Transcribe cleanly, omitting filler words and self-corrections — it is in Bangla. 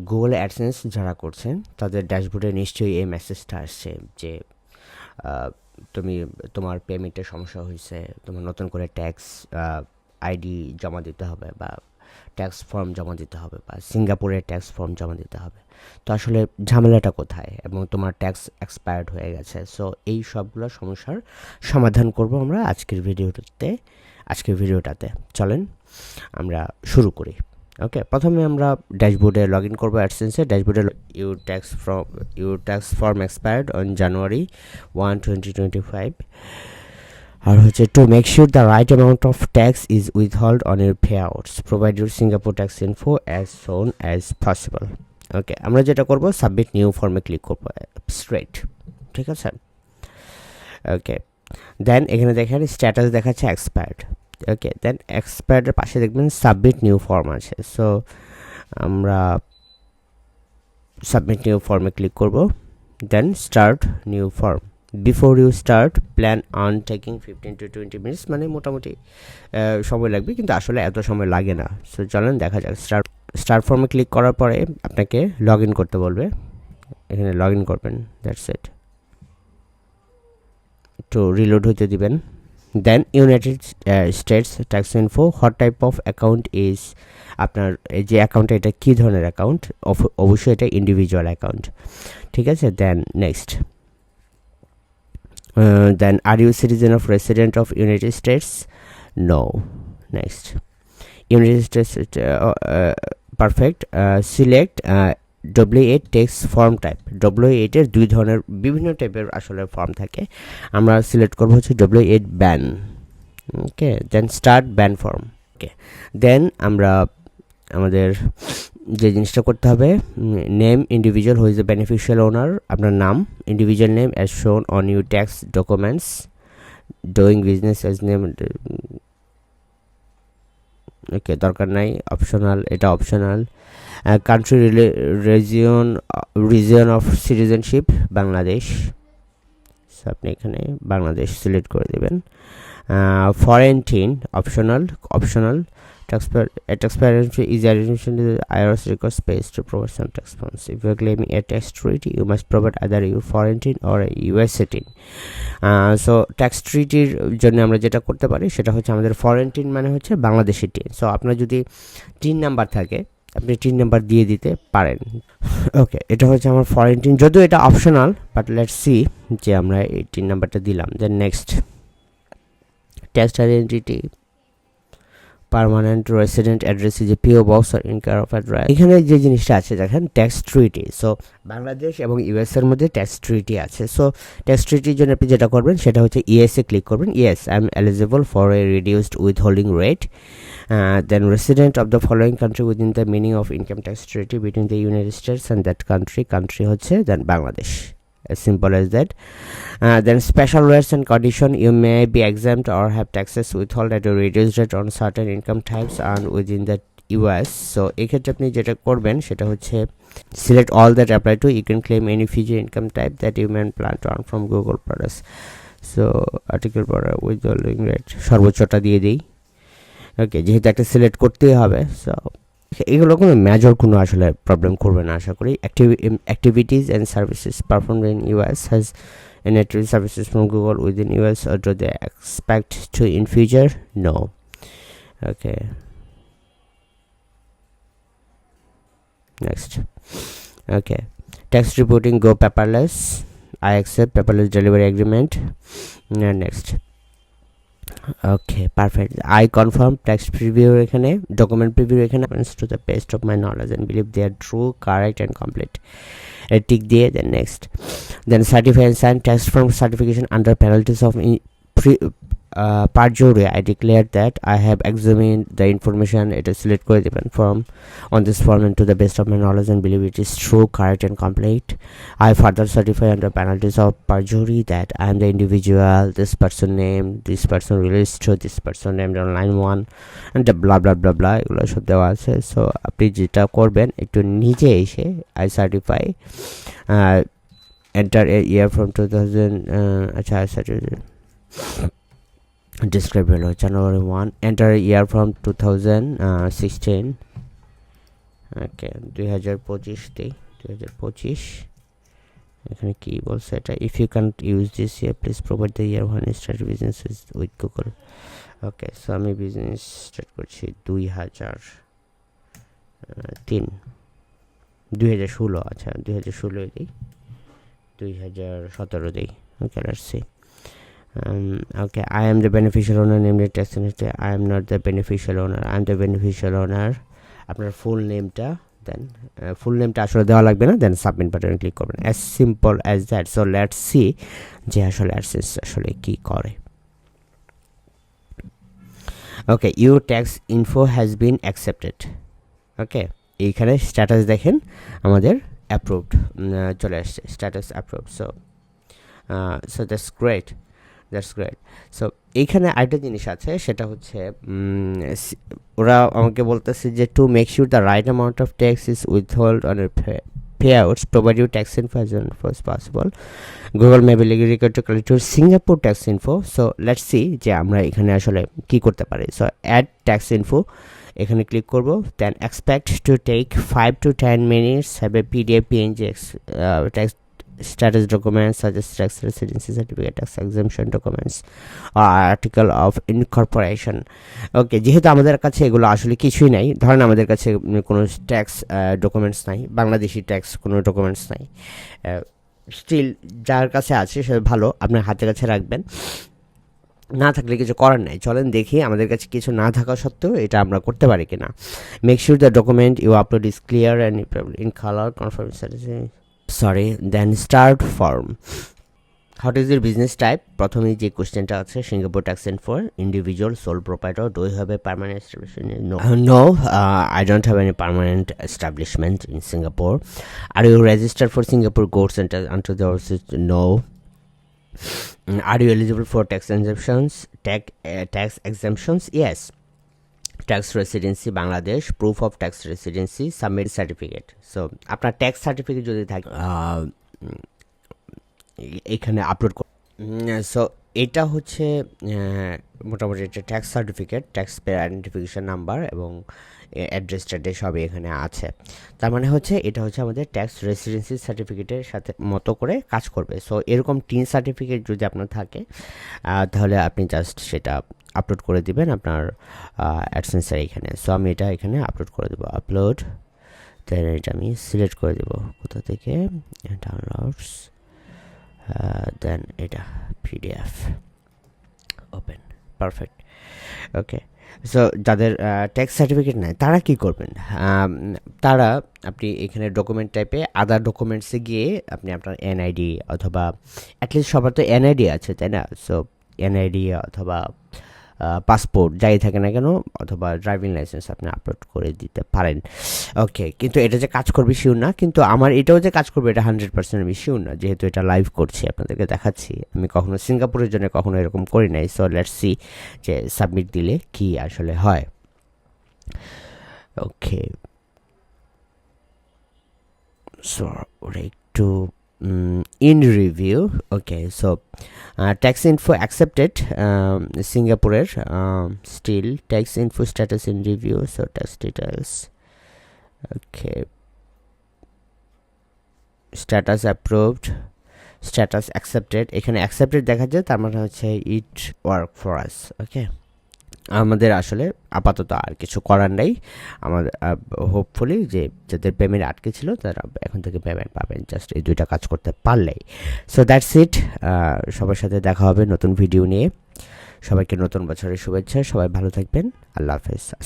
গুগল অ্যাডসেন্স যারা করছেন তাদের ড্যাশবোর্ডে নিশ্চয়ই এই মেসেজটা আসছে যে আহ, তুমি তোমার পেমেন্টের সমস্যা হয়েছে, তোমার নতুন করে ট্যাক্স আইডি জমা দিতে হবে, বা ট্যাক্স ফর্ম জমা দিতে হবে, বা সিঙ্গাপুরের ট্যাক্স ফর্ম জমা দিতে হবে। তো আসলে ঝামেলাটা কোথায়, এবং তোমার ট্যাক্স এক্সপায়ার্ড হয়ে গেছে। সো এই সবগুলো সমস্যার সমাধান করব আমরা আজকের ভিডিওটাতে। চলেন আমরা শুরু করি। ওকে, প্রথমে আমরা ড্যাশবোর্ডে লগ ইন করবো। অ্যাডসেন্সে ড্যাশবোর্ডে your tax form expired on January 1, 2025। আর হচ্ছে to make sure the right amount of tax is withheld on your payouts, provide your Singapore tax info as soon as possible. Okay, আমরা যেটা করবো সাবমিট নিউ ফর্মে ক্লিক করবো স্ট্রেট। ঠিক আছে, ওকে। দেন এখানে দেখেন স্ট্যাটাস দেখাচ্ছে এক্সপায়ার্ড। ওকে, দেন এক্সপায়ার্ডের পাশে দেখবেন সাবমিট নিউ ফর্ম আছে। সো আমরা সাবমিট নিউ ফর্মে ক্লিক করব। Then start new form. Before you start plan on taking 15 to 20 minutes, মানে মোটামুটি সময় লাগবে, কিন্তু আসলে এত সময় লাগে না। সো চলেন দেখা যাক। স্টার্ট ফর্মে ক্লিক করার পরে আপনাকে লগ ইন করতে বলবে। এখানে লগ ইন করবেন, দ্যাটস ইট। একটু রিলোড হতে দিবেন। Then United States tax info, what type of account is, আপনার এই যে অ্যাকাউন্টটা এটা কী ধরনের অ্যাকাউন্ট, অবশ্যই এটা ইন্ডিভিজুয়াল অ্যাকাউন্ট। ঠিক আছে, then next. Then are you citizen of resident of United States? No. Next, United States, perfect. Select W8 tax form type. W8 এর দুই ধরনের বিভিন্ন টাইপের আসলে ফর্ম থাকে। আমরা সিলেক্ট করবো হচ্ছে W8 BEN. Okay, then start BEN form. Okay, then আমরা আমাদের যে জিনিসটা করতে হবে, name individual who is the beneficial owner, আপনার নাম, individual name as shown on your tax documents, doing business as name. Okay, দরকার নাই, অপশনাল, এটা optional. Country region of citizenship Bangladesh, আপনি এখানে বাংলাদেশ সিলেক্ট করে দেবেন। Foreign optional. Taxpayer is addition to the IRS request pays to provide some tax funds. If you are claiming a tax treaty, you must provide either a foreign or a US citizen. So tax ট্রিটির জন্য আমরা যেটা করতে পারি সেটা হচ্ছে আমাদের ফরেন টিন মানে হচ্ছে বাংলাদেশি টিন। সো আপনার যদি টিন নাম্বার থাকে আপনি টিন নাম্বার দিয়ে দিতে পারেন। ওকে, এটা হচ্ছে আমার ফরেন টিন, যদিও এটা অপশনাল, বাট লেটস সি যে আমরা এই টিন নাম্বারটা দিলাম। Then next, tax identity, permanent resident address is a PO box আর ইনকার অফ অ্যাড্রেস। এখানে যে জিনিসটা আছে দেখেন ট্যাক্স ট্রিটি। সো বাংলাদেশ এবং ইউএস এর মধ্যে ট্যাক্স ট্রিটি আছে। সো ট্যাক্স ট্রিটির জন্য আপনি যেটা করবেন সেটা হচ্ছে ইএস এ ক্লিক করবেন। Yes, I am eligible for a reduced withholding rate. Then resident of the following country within the meaning of income tax treaty between the United States and that country হচ্ছে then Bangladesh. As simple as that. Then special rates and condition, you may be exempt or have taxes withheld at a reduced rate on certain income types and within the US. So এক্ষেত্রে আপনি যেটা করবেন সেটা হচ্ছে select all that apply to, you can claim any future income type that you may plan to earn from Google products. So article product withholding rate সর্বোচ্চটা দিয়ে দিই। ওকে, যেহেতু একটা সিলেক্ট করতেই হবে, সো এগুলো কোনো মেজর কোনো আসলে প্রবলেম করবে না আশা করি। Activities and services performed in US has any active services from Google within US or do they expect to in future? No. Okay, next. Okay, tax reporting, go paperless. I accept paperless delivery agreement. And next. Okay, perfect. I confirm tax preview, এখানে ডকুমেন্ট প্রিভিউ, এখানে to the best of my knowledge and believe they are true, correct and complete, tick দিয়ে then next. Then certify and sign tax form certification under penalties of perjury. I declare that I have examined the information, it is select করে দেবেন from on this form and to the best of my knowledge and believe it is true, correct and complete. I further certify under penalties of perjury that I am the individual, this person name, this person relates to this person named on line 1 and the blah blah blah blah, এগুলো সব দেওয়া আছে। সো আপনি যেটা করবেন একটু নিচে এসে I certify enter a year from 2000, আচ্ছা I certify describe হলো January 1, enter a year from 2016, ওকে 2025 দেই 2025 এখানে কি বলছে এটা if you can use this year please provide the year one start business with Google okay so আমি বিজনেস স্টার্ট করছি 2016 আচ্ছা 2016 দিই 2017 দিই okay let's see okay I am the beneficial owner named the tax entity I am not the beneficial owner I am the beneficial owner আপনার ফুল নেমটা দেন ফুল নেমটা আসলে দেওয়া লাগবে না দেন সাবমিট বাটনে ক্লিক করবেন as simple as that so let's see যে আসলে অ্যাডসেন্স আসলে কি করে okay your tax info has been accepted okay এইখানে স্ট্যাটাস দেখেন আমাদের অ্যাপ্রুভড চলে আসছে status approved so that's great so এইখানে আরেকটা জিনিস আছে সেটা হচ্ছে ওরা আমাকে বলতেছে যে to make sure the right amount of tax is withhold on payouts provide you tax info as soon as possible Google may be required to collect your Singapore tax info so let's see যে আমরা এখানে আসলে কি করতে পারি সো অ্যাড ট্যাক্স ইনফো এখানে ক্লিক করব then expect to take 5 to 10 minutes have a PDF PNG tax status documents such as tax residency certificate tax exemption documents or article of incorporation ওকে যেহেতু আমাদের কাছে এগুলো আসলে কিছুই নাই ধরেন আমাদের কাছে কোনো ট্যাক্স ডকুমেন্টস নাই বাংলাদেশি ট্যাক্স কোনো ডকুমেন্টস নাই স্টিল যার কাছে আছে সে ভালো আপনার হাতের কাছে রাখবেন না থাকলে কিছু করার নাই চলেন দেখি আমাদের কাছে কিছু না থাকা সত্ত্বেও এটা আমরা করতে পারি কিনা make sure the document you upload is clear and in colour confirm then start form what is your business type প্রথমে যে কোশ্চেনটা আছে Singapore tax and for individual sole proprietor do you have a permanent establishment no I don't have any permanent establishment in Singapore are you registered for Singapore courts and under the no are you eligible for tax exemptions yes tax residency Bangladesh proof of tax residency submit certificate so আপনার ট্যাক্স সার্টিফিকেট যদি থাকে এখানে আপলোড সো এটা হচ্ছে মোটামুটি একটা tax certificate tax payer identification number এবং অ্যাড্রেস ট্যাড্রেস সবই এখানে আছে তার মানে হচ্ছে এটা হচ্ছে আমাদের ট্যাক্স রেসিডেন্সি সার্টিফিকেটের সাথে মতো করে কাজ করবে সো এরকম 3 সার্টিফিকেট যদি আপনার থাকে তাহলে আপনি জাস্ট সেটা আপলোড করে দিবেন আপনার অ্যাডসেন্সের এখানে সো আমি এটা এখানে আপলোড করে দেবো আপলোড দেন এটা আমি সিলেক্ট করে দেবো কোথা থেকে ডাউনলোডস দেন এটা PDF open perfect okay so যাদের ট্যাক্স সার্টিফিকেট নেয় তারা কি করবেন তারা আপনি এখানে ডকুমেন্ট টাইপে আদার ডকুমেন্টসে গিয়ে আপনি আপনার এনআইডি অথবা অ্যাটলিস্ট সবার তো এনআইডি আছে তাই না সো এনআইডি অথবা পাসপোর্ট যাই থাকে না কেন অথবা ড্রাইভিং লাইসেন্স আপনি আপলোড করে দিতে পারেন ওকে কিন্তু এটা যে কাজ করবে শিওর না কিন্তু আমার এটাও যে কাজ করবে এটা 100% আমি শিওর না যেহেতু এটা লাইভ করছি আপনাদেরকে দেখাচ্ছি আমি কখনো সিঙ্গাপুরের জন্য কখনো এরকম করি নাই সো লেটস সি যে সাবমিট দিলে কি আসলে হয় ওকে সো একটু in review okay so tax info accepted Singaporeer still tax info status in review so tax details okay status approved status accepted এখানে accepted দেখা যায় তার মানে হচ্ছে it work for us okay আমাদের আসলে আপাতত আর কিছু করার নেই আমাদের হোপফুলি যে যাদের পেমেন্ট আটকে ছিল তারা এখন থেকে পেমেন্ট পাবেন জাস্ট এই দুইটা কাজ করতে পারলেই সো দ্যাটস ইট সবার সাথে দেখা হবে নতুন ভিডিও নিয়ে সবাইকে নতুন বছরের শুভেচ্ছা সবাই ভালো থাকবেন আল্লাহ হাফেজ